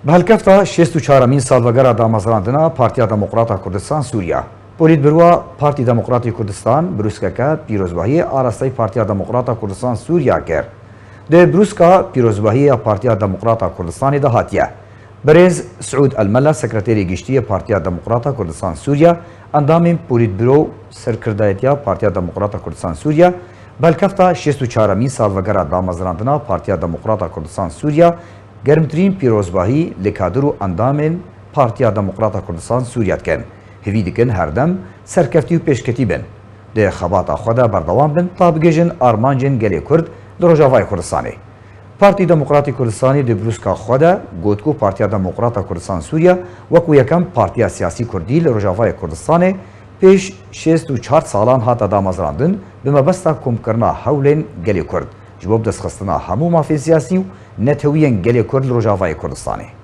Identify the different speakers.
Speaker 1: بهالکفتا 64مین سالوگرا دامازراندنا پارتیا دموکراتا کردستان سوریا پولیت بروا پارتی دموکراتی کردستان birûkeke pîrozbahiyê arastey پارتیا دموکراتا کردستان سوریا کر ده birûka pîrozbahiyê پارتیا دموکراتا کردستانê de hatiye برêz سعود الملا sekreterê giştî پارتیا دموکراتا کردستان سوریا endamên polîtbîro serkirdayetiya پارتیا دموکراتا کردستان سوریا بهالکفتا 64مین سالوگرا دامازراندنا پارتیا دموکراتا کردستان سوریا گرمترین پیرۆzbahî li kadr û endamên Partiya Demokrata Kurdistan Sûriya dikin. Hevî dikin her dem serkeftî û pêşketî bin. Di xebata xwe de berdewam bin ta bigêjin armancên gelê Kurd li Rojavayê Kurdistanê. Partî Demokratî Kurdistanê di birûska xwe de got ku Partiya Demokrata Kurdistan Sûriya wekû yekem partiya siyasî Kurdî li Rojavayê Kurdistanê pêş 64 salan hata damezrandin bi mebesta komkirina hewlên gelê Kurd. Ji bo bi destxistina hemû mafên siyasî û netewiyên gelê Kurd li Rojavayê Kurdistanê.